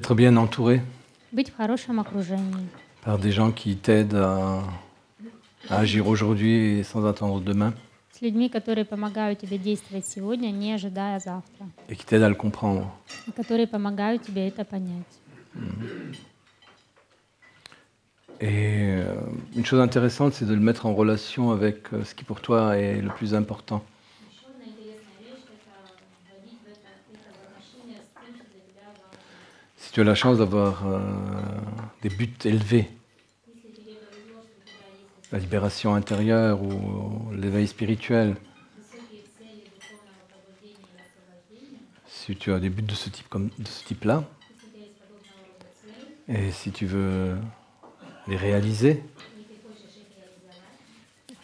Être bien entouré быть в хорошем окружении, par des gens qui t'aident à agir aujourd'hui et sans attendre demain, с людьми, которые помогают тебе действовать сегодня, не ожидая завтра, et qui t'aident à le comprendre. и которые помогают тебе это понять. Et une chose intéressante, c'est de le mettre en relation avec ce qui pour toi est le plus important. Еще одна интересная вещь — это вводить это в отношения с тем, что для тебя важно. Si tu as la chance d'avoir des buts élevés, Если тебе повезло, что у тебя есть la libération intérieure ou l'éveil spirituel, высокие цели духовного пробуждения или освобождения, si tu as des buts de ce type-là, если у тебя есть подобного рода цели, et si tu veux les réaliser, и ты хочешь их реализовать,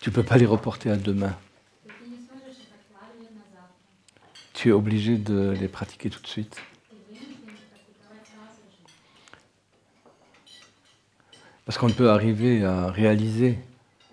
tu ne peux pas les reporter à demain. то ты не сможешь их откладывать на завтра. Tu es obligé de les pratiquer tout de suite. Ты вынужден их практиковать сразу же. Parce qu'on ne peut arriver à réaliser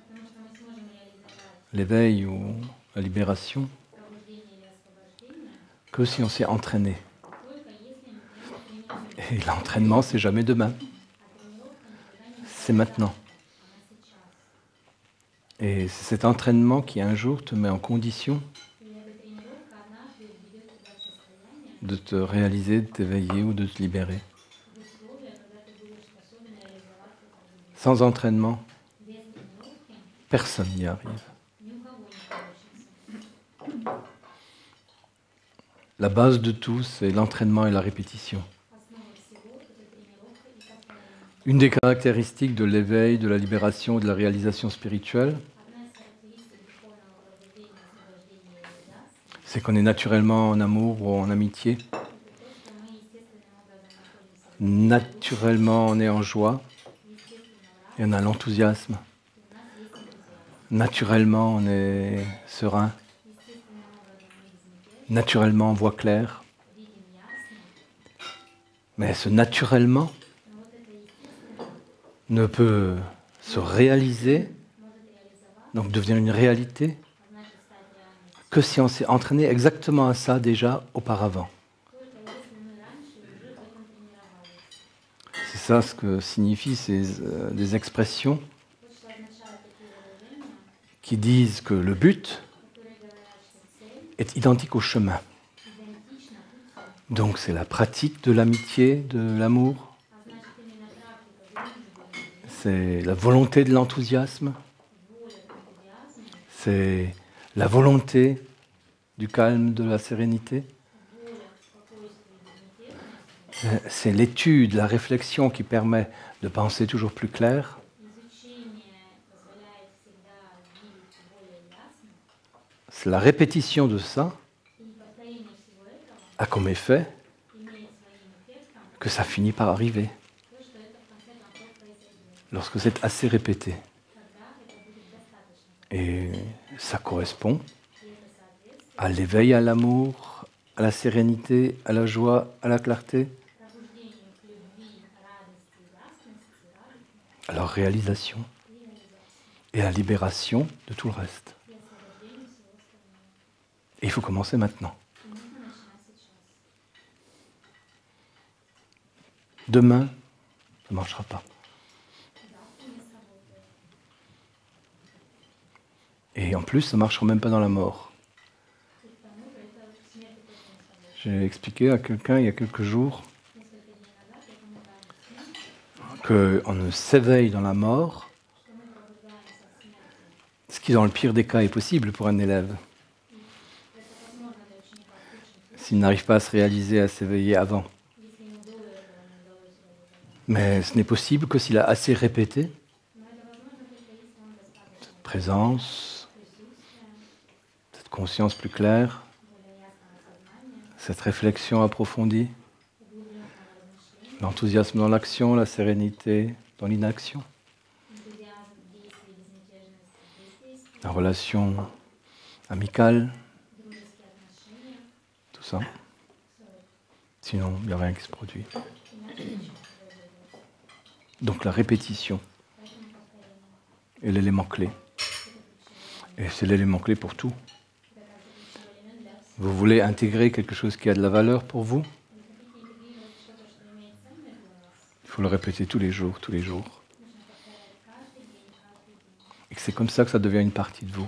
Потому что мы сможем реализовать l'éveil ou la libération пробуждение или освобождение que si on s'est entraîné. только если мы тренируемся. Et l'entraînement, c'est jamais demain, А тренировка никогда не c'est maintenant. она сейчас. Et c'est cet entraînement qui un jour te met en condition И эта тренировка однажды введет тебя в состояние, de te réaliser, de t'éveiller ou de te libérer. в условия, когда ты будешь способен реализоваться и пробудиться. Sans entraînement, Без тренировки personne n'y arrive. ни у кого не получится. La base de tout, c'est l'entraînement et la répétition. Основа всего — это тренировка и повторение. Une des caractéristiques de l'éveil, de la libération et de la réalisation spirituelle, Одна из характеристик духовного пробуждения, освобождения и реализации — c'est qu'on est naturellement en amour ou en amitié. это то, что мы естественным образом находимся Naturellement, on est en joie естественно в et on a l'enthousiasme. у нас есть энтузиазм. Naturellement, on est serein. Естественным образом мы безмятежны, Naturellement, on voit clair. видим ясно, Mais ce naturellement но вот это естественное ne peut se réaliser, может реализоваться, donc devenir une réalité, а значит стать реальностью, que si on s'est entraîné exactement à ça déjà auparavant. только если мы раньше уже в этом тренировались. C'est ça ce que signifient des expressions Вот что означают такие выражения, qui disent que le but которые говорят, что цель est identique au chemin. идентична пути, Donc c'est la pratique de l'amitié, de l'amour, а значит именно практика дружбы, c'est la volonté de l'enthousiasme, воля к энтузиазму, c'est la volonté du calme, de la sérénité. воля к спокойствию и безмятежности, C'est l'étude, la réflexion qui permet de penser toujours plus clair. изучение позволяет всегда видеть более ясно, C'est la répétition de ça и повторение всего этого a comme effet имеет своим эффектом que ça finit par arriver то, что это в конце концов произойдет, lorsque c'est assez répété. когда это будет достаточно. Et ça correspond И это соответствует à l'éveil à l'amour, à la sérénité, à la joie, à la clarté, пробуждению к любви, радости, ясности, радости à leur réalisation и реализации, et à la libération de tout le reste. и освобождению всего остального. Et il faut commencer maintenant. И нужно начинать сейчас. Demain, ça ne marchera pas. Завтра не сработает. Et en plus, ça ne marchera même pas dans la mort. И к тому же это в смерти тоже не сработает. J'ai expliqué à quelqu'un il y a quelques jours Несколько дней назад я кому-то объяснила, qu'on ne s'éveille dans la mort, что мы пробуждаемся в смерти. ce qui dans le pire des cas est possible pour un élève, Это возможно для ученика в худшем случае, s'il n'arrive pas à se réaliser, à s'éveiller avant. если ему до этого не удалось реализовать. Mais ce n'est possible que s'il a assez répété Но это возможно только если он достаточно présence, присутствия, cette conscience plus claire, более ясного сознания, cette réflexion approfondie, углубленного размышления, l'enthousiasme dans l'action, la sérénité dans l'inaction, энтузиазм в действии, безмятежность в бездействии, la relation amicale, дружеские отношения, tout ça. Sinon, il n'y a rien qui se produit. иначе ничего не произойдет. Donc la répétition Поэтому повторение est l'élément clé. – это ключевой Et элемент. c'est l'élément clé pour tout. Это также ключевой элемент для всего. Vous voulez intégrer quelque chose qui a de la valeur pour vous? Вы хотите интегрировать faut le répéter tous les jours, tous les jours. нужно повторять каждый день, каждый день. Et que c'est comme ça que ça devient une partie de vous.